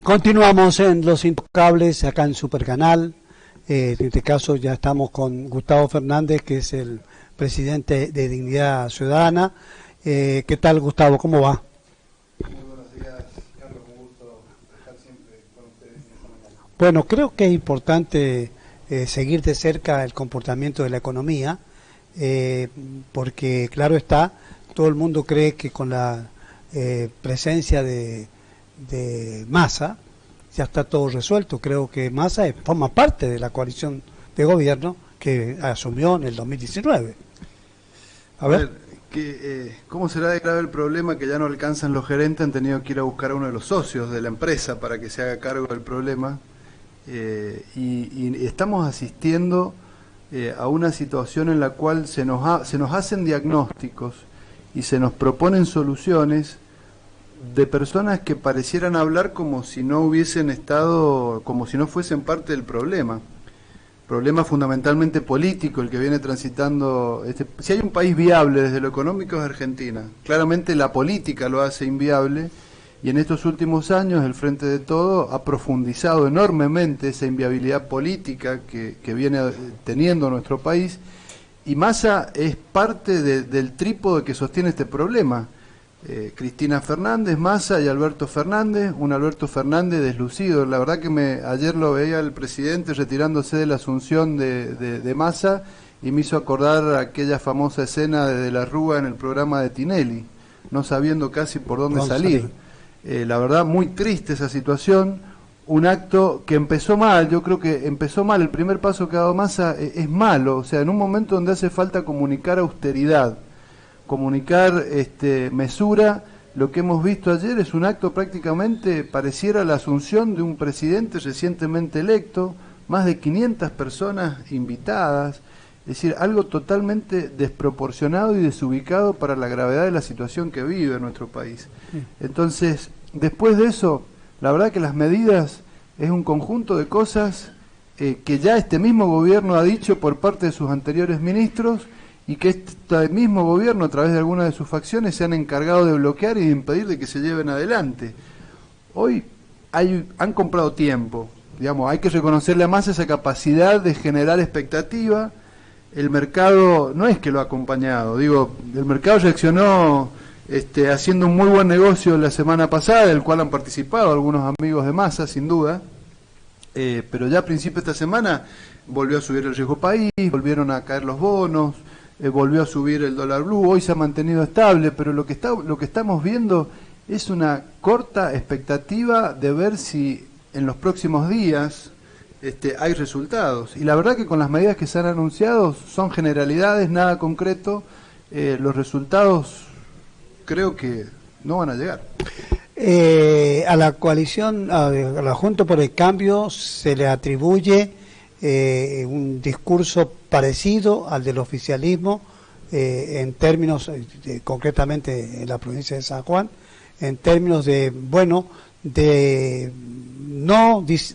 Continuamos en Los Intocables, acá en Supercanal. En este caso ya estamos con Gustavo Fernández, que es el presidente de Dignidad Ciudadana. ¿Qué tal, Gustavo? ¿Cómo va? Muy buenos días, Carlos. Un gusto estar siempre con ustedes en esta mañana. Bueno, creo que es importante seguir de cerca el comportamiento de la economía, porque claro está, todo el mundo cree que con la presencia de Massa ya está todo resuelto. Creo que Massa forma parte de la coalición de gobierno que asumió en el 2019. A ver. ¿Cómo será de grave el problema que ya no alcanzan los gerentes? Han tenido que ir a buscar a uno de los socios de la empresa para que se haga cargo del problema. Y estamos asistiendo a una situación en la cual se nos hacen diagnósticos y se nos proponen soluciones de personas que parecieran hablar como si no hubiesen estado, como si no fuesen parte del problema fundamentalmente político, el que viene transitando. Si hay un país viable desde lo económico es Argentina. Claramente la política lo hace inviable, y en estos últimos años el Frente de Todo ha profundizado enormemente esa inviabilidad política que viene teniendo nuestro país, y Massa es parte del trípode que sostiene este problema. Cristina Fernández, Massa y Alberto Fernández, un Alberto Fernández deslucido. La verdad que ayer lo veía el presidente retirándose de la asunción de Massa, y me hizo acordar aquella famosa escena de la Rúa en el programa de Tinelli, no sabiendo casi por dónde salir. La verdad, muy triste esa situación, un acto que empezó mal. Yo creo que empezó mal. El primer paso que ha dado Massa es malo, o sea, en un momento donde hace falta comunicar austeridad, comunicar mesura. Lo que hemos visto ayer es un acto prácticamente, pareciera la asunción de un presidente recientemente electo, más de 500 personas invitadas, es decir, algo totalmente desproporcionado y desubicado para la gravedad de la situación que vive nuestro país. Entonces, después de eso, la verdad que las medidas es un conjunto de cosas que ya este mismo gobierno ha dicho por parte de sus anteriores ministros, y que este mismo gobierno, a través de algunas de sus facciones, se han encargado de bloquear y de impedir de que se lleven adelante. Hoy han comprado tiempo, digamos, hay que reconocerle a Massa esa capacidad de generar expectativa. El mercado no es que lo ha acompañado, digo, el mercado reaccionó haciendo un muy buen negocio la semana pasada, del cual han participado algunos amigos de Massa, sin duda, pero ya a principio de esta semana volvió a subir el riesgo país, volvieron a caer los bonos, volvió a subir el dólar blue. Hoy se ha mantenido estable, pero lo que estamos viendo es una corta expectativa de ver si en los próximos días hay resultados. Y la verdad que con las medidas que se han anunciado son generalidades, nada concreto. Los resultados creo que no van a llegar. A la coalición, a la Junta por el Cambio, se le atribuye un discurso parecido al del oficialismo, en términos, concretamente en la provincia de San Juan, en términos de, bueno, de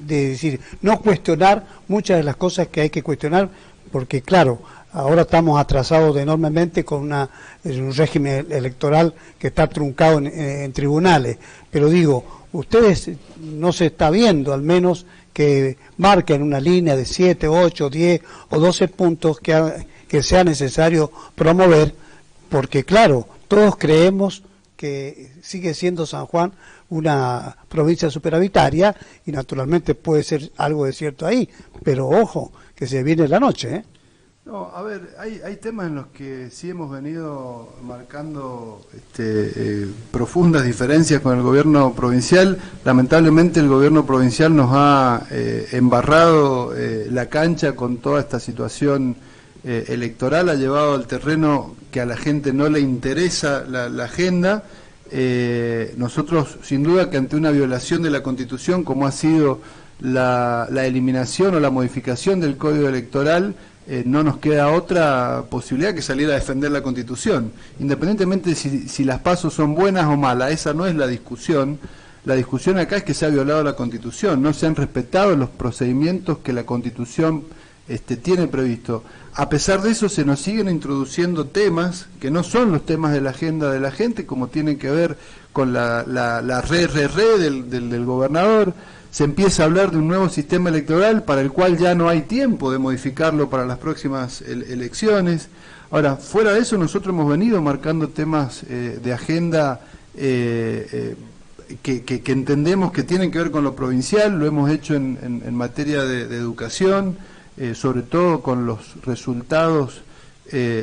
decir, no cuestionar muchas de las cosas que hay que cuestionar, porque claro, ahora estamos atrasados enormemente con un régimen electoral que está truncado en tribunales, pero digo, ustedes no se está viendo, al menos que marquen una línea de 7, 8, 10 o 12 puntos que sea necesario promover, porque claro, todos creemos que sigue siendo San Juan una provincia superavitaria, y naturalmente puede ser algo de cierto ahí, pero ojo, que se viene la noche, ¿eh? No, a ver, hay temas en los que sí hemos venido marcando profundas diferencias con el gobierno provincial. Lamentablemente el gobierno provincial nos ha embarrado la cancha con toda esta situación electoral, ha llevado al terreno que a la gente no le interesa la agenda. Nosotros, sin duda que ante una violación de la Constitución, como ha sido la eliminación o la modificación del Código Electoral, no nos queda otra posibilidad que salir a defender la Constitución, independientemente de si las PASO son buenas o malas. Esa no es la discusión. La discusión acá es que se ha violado la Constitución, no se han respetado los procedimientos que la Constitución tiene previsto. A pesar de eso, se nos siguen introduciendo temas que no son los temas de la agenda de la gente, como tienen que ver con la re del gobernador. Se empieza a hablar de un nuevo sistema electoral para el cual ya no hay tiempo de modificarlo para las próximas elecciones. Ahora, fuera de eso, nosotros hemos venido marcando temas de agenda que entendemos que tienen que ver con lo provincial. Lo hemos hecho en materia de educación, sobre todo con los resultados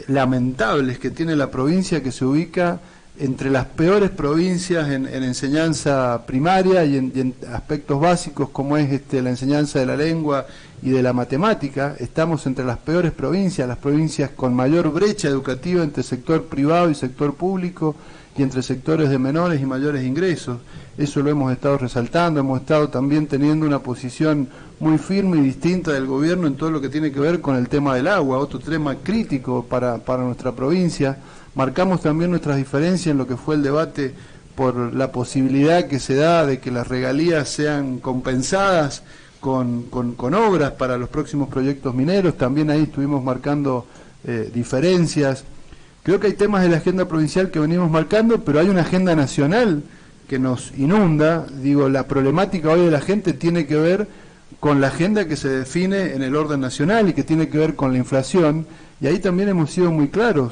lamentables que tiene la provincia, que se ubica entre las peores provincias en enseñanza primaria y en aspectos básicos como es la enseñanza de la lengua y de la matemática. Estamos entre las peores provincias, las provincias con mayor brecha educativa entre sector privado y sector público, y entre sectores de menores y mayores ingresos. Eso lo hemos estado resaltando. Hemos estado también teniendo una posición muy firme y distinta del gobierno en todo lo que tiene que ver con el tema del agua, otro tema crítico para nuestra provincia. Marcamos también nuestras diferencias en lo que fue el debate por la posibilidad que se da de que las regalías sean compensadas con obras para los próximos proyectos mineros. También ahí estuvimos marcando diferencias. Creo que hay temas de la agenda provincial que venimos marcando, pero hay una agenda nacional que nos inunda. Digo, la problemática hoy de la gente tiene que ver con la agenda que se define en el orden nacional y que tiene que ver con la inflación, y ahí también hemos sido muy claros.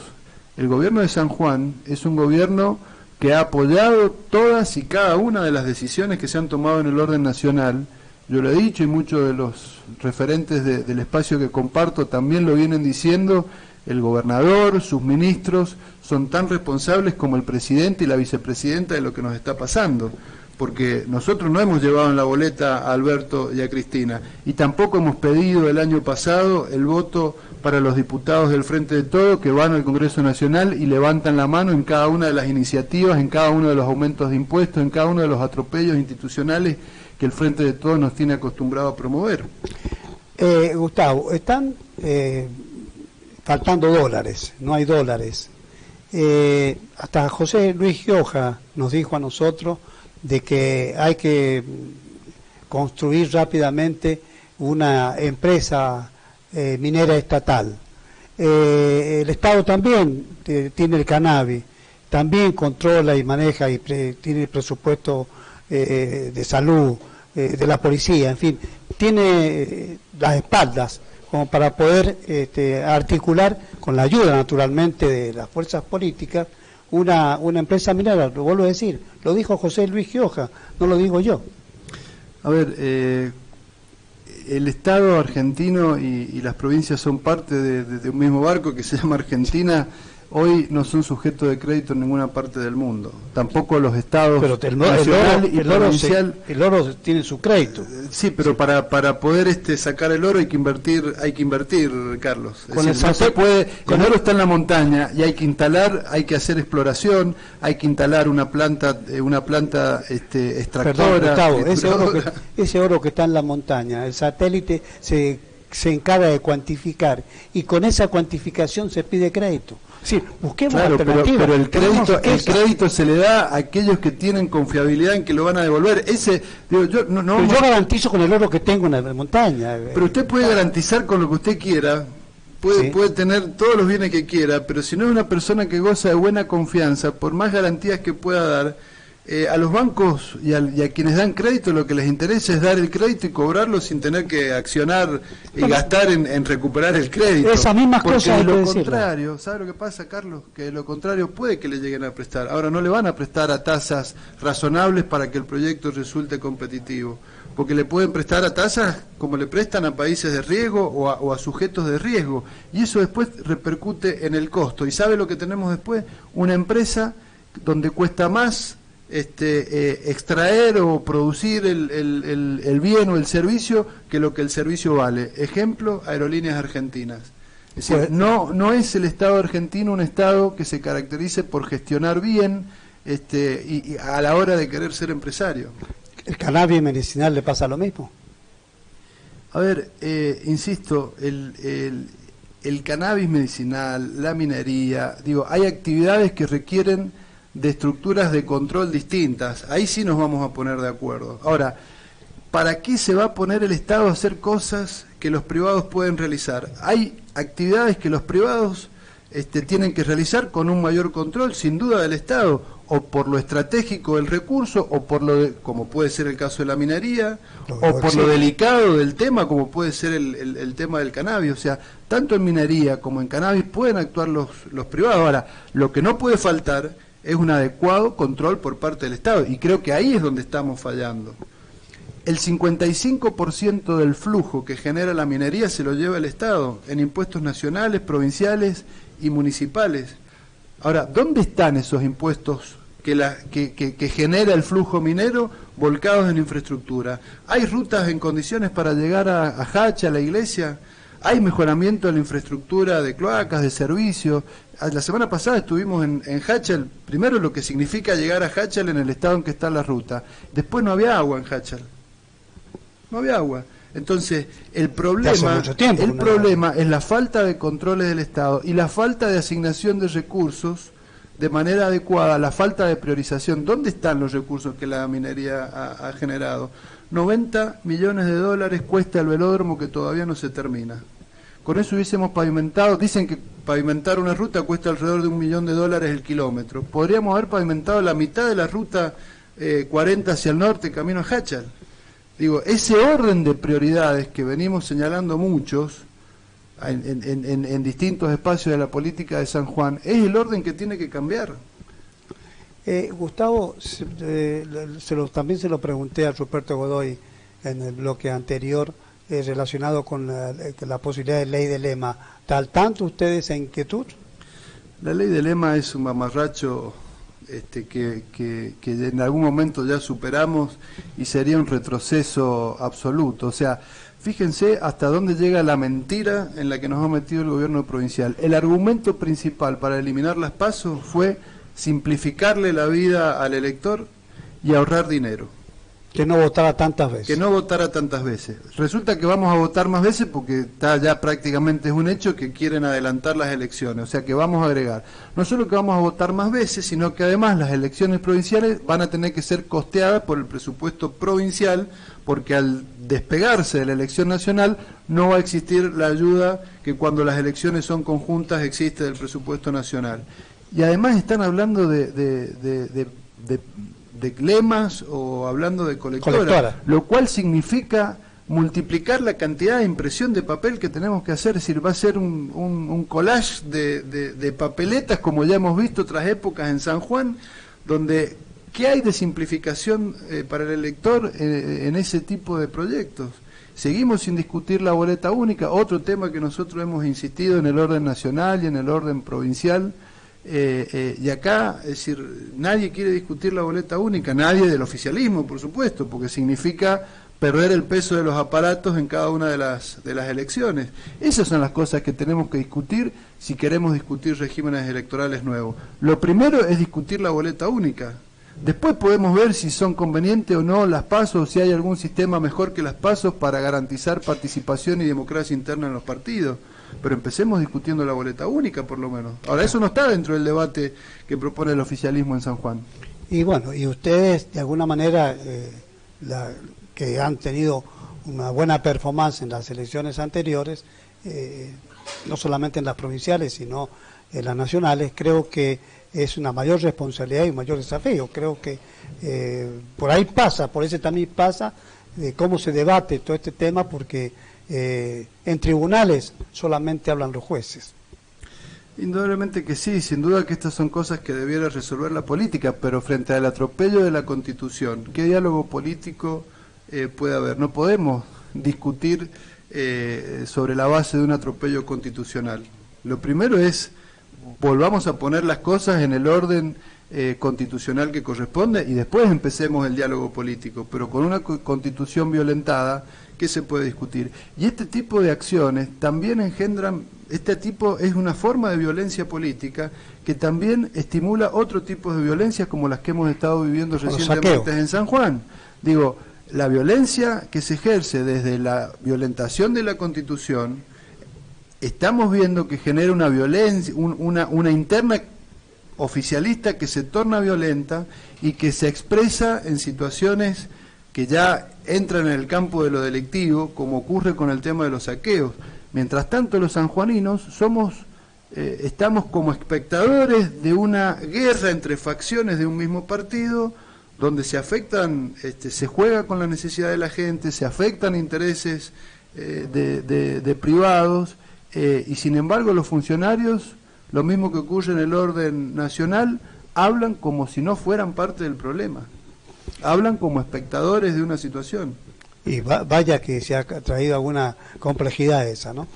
El gobierno de San Juan es un gobierno que ha apoyado todas y cada una de las decisiones que se han tomado en el orden nacional. Yo lo he dicho y muchos de los referentes del espacio que comparto también lo vienen diciendo. El gobernador, sus ministros, son tan responsables como el presidente y la vicepresidenta de lo que nos está pasando, porque nosotros no hemos llevado en la boleta a Alberto y a Cristina, y tampoco hemos pedido el año pasado el voto para los diputados del Frente de Todos que van al Congreso Nacional y levantan la mano en cada una de las iniciativas, en cada uno de los aumentos de impuestos, en cada uno de los atropellos institucionales que el Frente de Todos nos tiene acostumbrado a promover. Gustavo, están faltando dólares, no hay dólares. Hasta José Luis Gioja nos dijo a nosotros de que hay que construir rápidamente una empresa minera estatal. El Estado también tiene el cannabis, también controla y maneja y tiene el presupuesto de salud, de la policía, en fin, tiene las espaldas como para poder articular, con la ayuda naturalmente de las fuerzas políticas, una empresa minera. Lo vuelvo a decir, lo dijo José Luis Gioja, no lo digo yo. A ver, el Estado argentino y las provincias son parte de un mismo barco que se llama Argentina. Hoy no son sujetos de crédito en ninguna parte del mundo, tampoco los estados. Pero el oro tiene su crédito. Sí, pero sí, para poder sacar el oro hay que invertir, Carlos. El oro está en la montaña y hay que instalar, hay que hacer exploración, hay que instalar una planta extractora. Perdón, Gustavo, ese oro que está en la montaña, el satélite se encarga de cuantificar, y con esa cuantificación se pide crédito. Sí, busquemos alternativas. Pero el crédito se le da a aquellos que tienen confiabilidad en que lo van a devolver. Yo garantizo con el oro que tengo en la montaña. Pero usted puede garantizar con lo que usted quiera, puede tener todos los bienes que quiera, pero si no es una persona que goza de buena confianza, por más garantías que pueda dar, a los bancos y a quienes dan crédito lo que les interesa es dar el crédito y cobrarlo sin tener que accionar y gastar en recuperar el crédito. Esas mismas cosas. De lo contrario, ¿sabe lo que pasa, Carlos? Que de lo contrario puede que le lleguen a prestar. Ahora no le van a prestar a tasas razonables para que el proyecto resulte competitivo, porque le pueden prestar a tasas como le prestan a países de riesgo o a sujetos de riesgo, y eso después repercute en el costo. ¿Y sabe lo que tenemos después? Una empresa donde cuesta más extraer o producir el bien o el servicio que lo que el servicio vale. Ejemplo, Aerolíneas Argentinas. Es decir, no es el Estado argentino un Estado que se caracterice por gestionar bien y a la hora de querer ser empresario. ¿El cannabis medicinal le pasa lo mismo? A ver, insisto, el cannabis medicinal, la minería, hay actividades que requieren de estructuras de control distintas. Ahí sí nos vamos a poner de acuerdo. Ahora, ¿para qué se va a poner el Estado a hacer cosas que los privados pueden realizar? Hay actividades que los privados tienen que realizar con un mayor control, sin duda, del Estado. o por lo estratégico del recurso, o por como puede ser el caso de la minería, o por lo delicado del tema, como puede ser el tema del cannabis. O sea, tanto en minería como en cannabis pueden actuar los privados. Ahora, lo que no puede faltar es un adecuado control por parte del Estado, y creo que ahí es donde estamos fallando. El 55% del flujo que genera la minería se lo lleva el Estado, en impuestos nacionales, provinciales y municipales. Ahora, ¿dónde están esos impuestos que genera el flujo minero volcados en infraestructura? ¿Hay rutas en condiciones para llegar a Hacha, a la iglesia? ¿Hay mejoramiento de la infraestructura de cloacas, de servicios? La semana pasada estuvimos en Hachal, primero lo que significa llegar a Hachal en el estado en que está la ruta. Después no había agua en Hachal. No había agua. Entonces, el problema es la falta de controles del Estado y la falta de asignación de recursos de manera adecuada, la falta de priorización. ¿Dónde están los recursos que la minería ha generado? 90 millones de dólares cuesta el velódromo que todavía no se termina. Con eso hubiésemos pavimentado, dicen que pavimentar una ruta cuesta alrededor de $1 millón el kilómetro. Podríamos haber pavimentado la mitad de la ruta 40 hacia el norte, camino a Hachal. Digo, ese orden de prioridades que venimos señalando muchos en distintos espacios de la política de San Juan, es el orden que tiene que cambiar. Gustavo, también se lo pregunté a Ruperto Godoy en el bloque anterior, relacionado con la posibilidad de ley de lema. ¿Tal tanto ustedes en inquietud? La ley de lema es un mamarracho que en algún momento ya superamos y sería un retroceso absoluto. O sea, fíjense hasta dónde llega la mentira en la que nos ha metido el gobierno provincial. El argumento principal para eliminar las PASO fue simplificarle la vida al elector y ahorrar dinero. Que no votara tantas veces. Que no votara tantas veces. Resulta que vamos a votar más veces porque está ya prácticamente es un hecho que quieren adelantar las elecciones. O sea que vamos a agregar. No solo que vamos a votar más veces, sino que además las elecciones provinciales van a tener que ser costeadas por el presupuesto provincial, porque al despegarse de la elección nacional no va a existir la ayuda que cuando las elecciones son conjuntas existe del presupuesto nacional. Y además están hablando de lemas o hablando de colectora, lo cual significa multiplicar la cantidad de impresión de papel que tenemos que hacer. Es decir, va a ser un collage de papeletas, como ya hemos visto otras épocas en San Juan, donde ¿qué hay de simplificación para el elector en ese tipo de proyectos? Seguimos sin discutir la boleta única, otro tema que nosotros hemos insistido en el orden nacional y en el orden provincial. Y acá, es decir, nadie quiere discutir la boleta única, nadie del oficialismo, por supuesto, porque significa perder el peso de los aparatos en cada una de las elecciones. Esas son las cosas que tenemos que discutir si queremos discutir regímenes electorales nuevos. Lo primero es discutir la boleta única. Después podemos ver si son convenientes o no las PASO, o si hay algún sistema mejor que las PASO para garantizar participación y democracia interna en los partidos. Pero empecemos discutiendo la boleta única, por lo menos. Ahora, eso no está dentro del debate que propone el oficialismo en San Juan. Y bueno, y ustedes, de alguna manera, que han tenido una buena performance en las elecciones anteriores, no solamente en las provinciales, sino en las nacionales, creo que es una mayor responsabilidad y un mayor desafío. Creo que por ahí pasa, por ese también pasa, de cómo se debate todo este tema, porque en tribunales solamente hablan los jueces. Indudablemente que sí, sin duda que estas son cosas que debiera resolver la política, pero frente al atropello de la Constitución, ¿qué diálogo político puede haber? No podemos discutir sobre la base de un atropello constitucional. Lo primero es, volvamos a poner las cosas en el orden constitucional que corresponde y después empecemos el diálogo político, pero con una constitución violentada, ¿qué se puede discutir? Y este tipo de acciones también engendran, este tipo es una forma de violencia política que también estimula otro tipo de violencias como las que hemos estado viviendo recientemente en San Juan. Digo, la violencia que se ejerce desde la violentación de la Constitución, estamos viendo que genera una violencia, una interna oficialista que se torna violenta y que se expresa en situaciones que ya entran en el campo de lo delictivo, como ocurre con el tema de los saqueos. Mientras tanto, los sanjuaninos somos estamos como espectadores de una guerra entre facciones de un mismo partido, donde se afectan, se juega con la necesidad de la gente, se afectan intereses de privados, y sin embargo los funcionarios, lo mismo que ocurre en el orden nacional, hablan como si no fueran parte del problema, hablan como espectadores de una situación. Y vaya que se ha traído alguna complejidad esa, ¿no?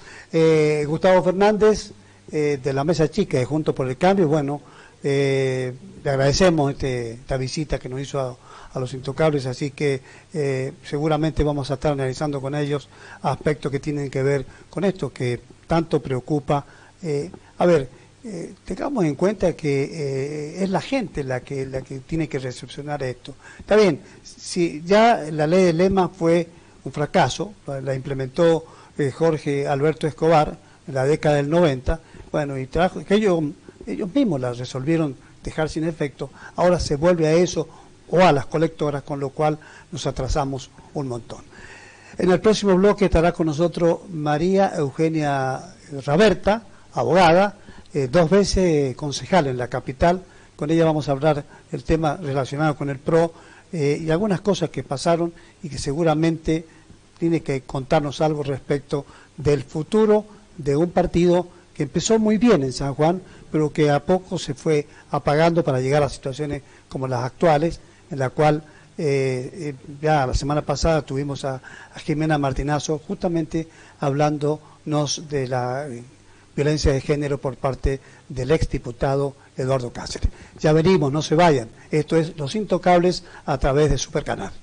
Gustavo Fernández, de la Mesa Chica de Juntos por el Cambio, bueno, le agradecemos esta visita que nos hizo a los Intocables, así que seguramente vamos a estar analizando con ellos aspectos que tienen que ver con esto, que tanto preocupa. Tengamos en cuenta que es la gente la que tiene que recepcionar esto. Está bien, si ya la ley de lema fue un fracaso, la implementó Jorge Alberto Escobar en la década del 90, bueno, y trajo que ellos mismos la resolvieron dejar sin efecto, ahora se vuelve a eso o a las colectoras, con lo cual nos atrasamos un montón. En el próximo bloque estará con nosotros María Eugenia Raberta, abogada, 2 veces concejal en la capital. Con ella vamos a hablar el tema relacionado con el PRO y algunas cosas que pasaron y que seguramente tiene que contarnos algo respecto del futuro de un partido que empezó muy bien en San Juan, pero que a poco se fue apagando para llegar a situaciones como las actuales, en la cual ya la semana pasada tuvimos a Jimena Martinazo justamente hablándonos de la violencia de género por parte del exdiputado Eduardo Cáceres. Ya venimos, no se vayan. Esto es Los Intocables a través de Supercanal.